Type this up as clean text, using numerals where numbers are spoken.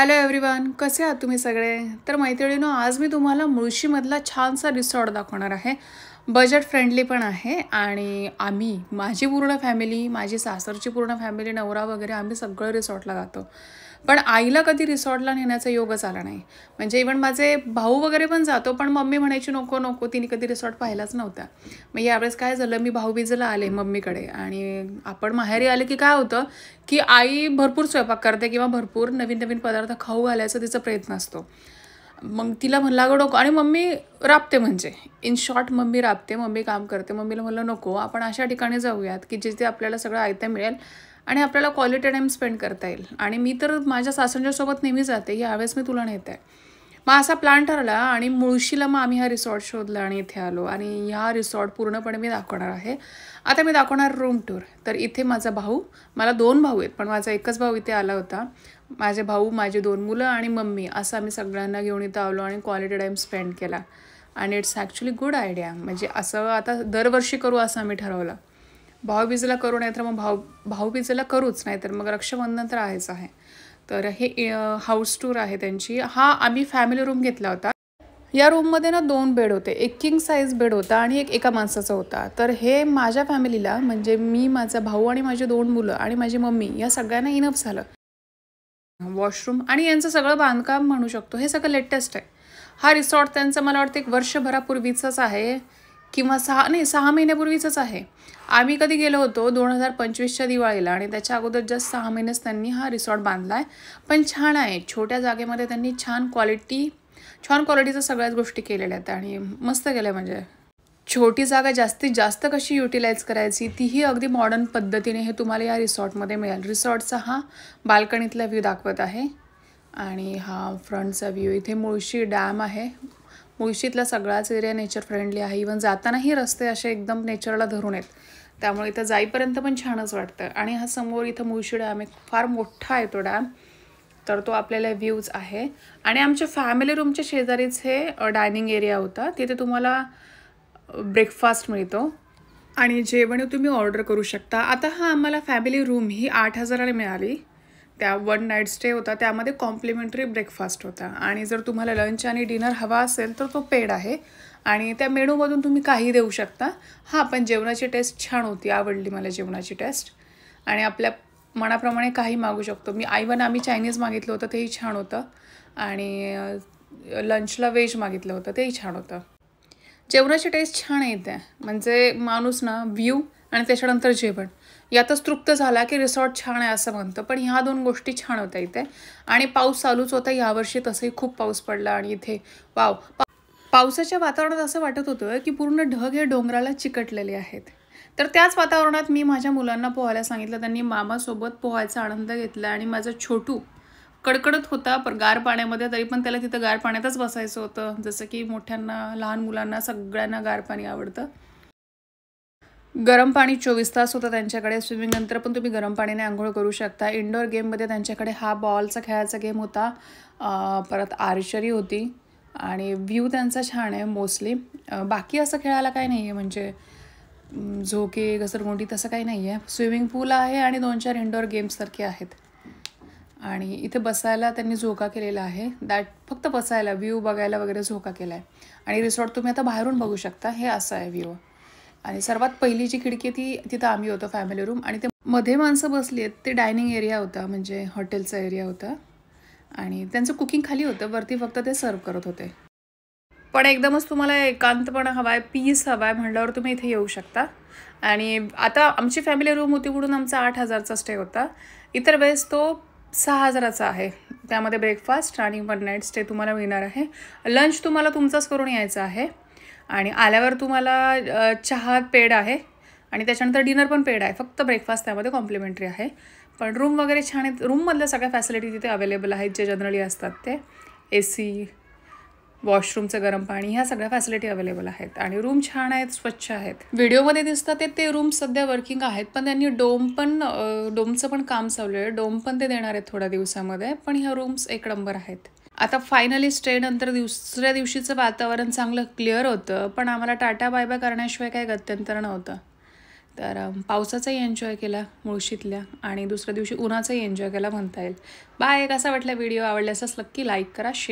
Hello everyone, कसे आहात तुम्ही सगळे? तर मैत्रिणींनो, आज मी तुम्हाला मुळशीमधला छानसा रिसॉर्ट दाखवणार आहे. बजेट फ्रेंडली पण आहे आणि माझी पूर्ण फॅमिली, माझी सासरची पूर्ण फॅमिली, नवरा वगैरे आम्ही सगळं रिसॉर्टला जातो. पण आईला कधी रिसॉर्टला नेण्याचा योगच आला नाही. म्हणजे इव्हन माझे भाऊ वगैरे पण जातो, पण मम्मी म्हणायची नको नको, तिने कधी रिसॉर्ट पाहिलाच नव्हता. मग यावेळेस काय झालं, मी भाऊबीजेला आले मम्मीकडे आणि आपण माहेरी आले की काय होतं की आई भरपूर स्वयंपाक करते किंवा भरपूर नवीन नवीन पदार्थ खाऊ घालायचा तिचा प्रयत्न असतो. मग तिला म्हणलं अगं नको, आणि मम्मी राबते, म्हणजे इन शॉर्ट मम्मी राबते, मम्मी काम करते. मम्मीला म्हणलं नको, आपण अशा ठिकाणी जाऊयात की जिथे आपल्याला सगळं आयतं मिळेल आणि आपल्याला क्वालिटी टाईम स्पेंड करता येईल. आणि मी तर माझ्या सासऱ्यांच्यासोबत नेहमी जाते, यावेळेस मी तुला नेते. मग असा प्लॅन ठरला आणि मुळशीला मग आम्ही हा रिसॉर्ट शोधला आणि इथे आलो आणि ह्या रिसॉर्ट पूर्णपणे मी दाखवणार आहे. आता मी दाखवणार रूम टूर. तर इथे माझा भाऊ, मला 2 भाऊ आहेत पण माझा एकच भाऊ इथे आला होता. माझे भाऊ, माझी 2 मुलं आणि मम्मी, असं आम्ही सगळ्यांना घेऊन इथं आलो आणि क्वालिटी टाईम स्पेंड केला. आणि इट्स ॲक्च्युली गुड आयडिया. म्हणजे असं आता दरवर्षी करू असं आम्ही ठरवलं. भाऊबीजेला करू, नाही तर मग भाऊबीजेला करूच, नाही तर मग रक्षाबंधन तर आहेच आहे. तर हे हाऊस टूर आहे त्यांची. हा आम्ही फॅमिली रूम घेतला होता. या रूममध्ये ना 2 बेड होते. एक किंग साईज बेड होता आणि एक एका माणसाचा होता. तर हे माझ्या फॅमिलीला, म्हणजे मी, माझा भाऊ आणि माझी 2 मुलं आणि माझी मम्मी, या सगळ्यांना इनफ झालं. वॉशरूम आणि यांचं सगळं बांधकाम म्हणू शकतो, हे सगळं लेटेस्ट आहे. हा रिसॉर्ट त्यांचा मला वाटतं 1 वर्षभरापूर्वीचाच आहे किंवा 6 महिन्यापूर्वीचंच आहे. आम्ही कधी गेलो होतो 2025च्या दिवाळीला आणि त्याच्या अगोदर जस्ट 6 महिनेच त्यांनी हा रिसॉर्ट बांधला आहे. पण छान आहे. छोट्या जागेमध्ये त्यांनी छान क्वालिटीच्या सगळ्याच गोष्टी केलेल्या आहेत आणि मस्त केलं. म्हणजे छोटी जागा जास्तीत जास्त कशी युटिलाइज करायची, तीही अगदी मॉडर्न पद्धतीने हे तुम्हाला या रिसॉर्टमध्ये मिळेल. रिसॉर्टचा हा बाल्कनीतला व्ह्यू दाखवत आहे आणि हा फ्रंटचा व्ह्यू. इथे मुळशी डॅम आहे. मुळशीतला सगळाच एरिया नेचर फ्रेंडली आहे. इव्हन जातानाही रस्ते असे एकदम नेचरला धरून आहेत, त्यामुळे इथं जाईपर्यंत पण छानच वाटतं. आणि हा समोर इथं मुळशी डॅम आहे, फार मोठा आहे तो डॅम. तर तो आपल्याला व्ह्यूज आहे. आणि आमच्या फॅमिली रूमच्या शेजारीच हे डायनिंग एरिया होता. तिथे तुम्हाला ब्रेकफास्ट मिळतो आणि जेवण तुम्ही ऑर्डर करू शकता. आता हा आम्हाला फॅमिली रूम ही 8,000ला मिळाली. त्या 1 नाईट स्टे होता, त्यामध्ये कॉम्प्लिमेंटरी ब्रेकफास्ट होता. आणि जर तुम्हाला लंच आणि डिनर हवा असेल तर तो पेड आहे आणि त्या मेनूमधून तुम्ही काही देऊ शकता. हां, पण जेवणाची टेस्ट छान होती, आवडली मला जेवणाची टेस्ट. आणि आपल्या मनाप्रमाणे काही मागू शकतो. आम्ही चायनीज मागितलं होतं, तेही छान होतं. आणि लंचला व्हेज मागितलं होतं, तेही छान होतं. जेवणाची टेस्ट छान येते. म्हणजे माणूस ना व्ह्यू आणि त्याच्यानंतर जेवण यातच तृप्त झाला की रिसॉर्ट छान आहे असं म्हणतं. पण ह्या 2 गोष्टी छान होत्या इथे. आणि पाऊस चालूच होता यावर्षी, तसंही खूप पाऊस पडला. आणि इथे वाव, पावसाच्या वातावरणात असं वाटत होतं की पूर्ण ढग हे डोंगराला चिकटलेले आहेत. तर त्याच वातावरणात मी माझ्या मुलांना पोहायला सांगितलं. त्यांनी मामासोबत पोहायचा आनंद घेतला. आणि माझा छोटू कडकडत होता पण गार पाण्यामध्ये, तरी पण त्याला तिथं गार पाण्यातच बसायचं होतं. जसं की मोठ्यांना, लहान मुलांना सगळ्यांना गार पाणी आवडतं. गरम पाणी 24 तास होतं त्यांच्याकडे. स्विमिंग नंतर पण तुम्ही गरम पाण्याने आंघोळ करू शकता. इंडोर गेममध्ये त्यांच्याकडे हा बॉलचा खेळायचा गेम होता. परत आर्चरी होती आणि व्ह्यू त्यांचा छान आहे मोस्टली. बाकी असं खेळायला काही नाही आहे, म्हणजे झोके, घसरगुंडी तसं काही नाही आहे. स्विमिंग पूल आहे आणि 2-4 इंडोर गेम्ससारखे आहेत. आणि इथे बसायला त्यांनी झोका केलेला आहे. फक्त बसायला, व्ह्यू बघायला वगैरे झोका केला आहे. आणि रिसॉर्ट तुम्ही आता बाहेरून बघू शकता. हे असं आहे व्ह्यू. आणि सर्वात पहिली जी खिडकी आहे तिथं आम्ही होतो फॅमिली रूम. आणि ते मध्ये माणसं बसली आहेत, ते डायनिंग एरिया होता, म्हणजे हॉटेलचा एरिया होता. आणि त्यांचं कुकिंग खाली होतं, वरती फक्त ते सर्व करत होते. पण एकदमच तुम्हाला एकांतपणा हवा आहे, पीस हवा आहे म्हणल्यावर तुम्ही इथे येऊ शकता. आणि आता आमची फॅमिली रूम होती म्हणून आमचा 8,000चा स्टे होता. इतर वेळेस तो 6,000चा आहे. त्यामध्ये ब्रेकफास्ट आणि 1 नाईट स्टे तुम्हाला मिळणार आहे. लंच तुम्हाला तुमचाच करून यायचं आहे. आणि आल्यावर तुम्हाला चहा पेड आहे आणि त्याच्यानंतर डिनर पण पेड आहे. फक्त ब्रेकफास्ट त्यामध्ये कॉम्प्लिमेंटरी आहे. पण रूम वगैरे छान आहेत. रूममधल्या सगळ्या फॅसिलिटी तिथे अवेलेबल आहेत, जे जनरली असतात ते. AC, वॉशरूमचं गरम पाणी, ह्या सगळ्या फॅसिलिटी अवेलेबल आहेत. आणि रूम छान आहेत, स्वच्छ आहेत. व्हिडिओमध्ये दिसतात ते रूम सध्या वर्किंग आहेत, पण त्यांनी डोमचं पण काम चालू आहे. डोम पण ते देणार आहेत थोड्या दिवसामध्ये. पण ह्या रूम्स 1 नंबर आहेत. आता फायनली स्टे नंतर दुसऱ्या दिवशीचं वातावरण चांगलं क्लिअर होतं, पण आम्हाला टाटा बाय बाय करण्याशिवाय काही गत्यंतर नव्हतं. तर पावसाचाही एन्जॉय केला मुळशीतल्या आणि दुसऱ्या दिवशी उन्हाचाही एन्जॉय केला म्हणता येईल. बाय. कसा वाटला व्हिडिओ? आवडल्यास नक्की लाईक करा, शेअर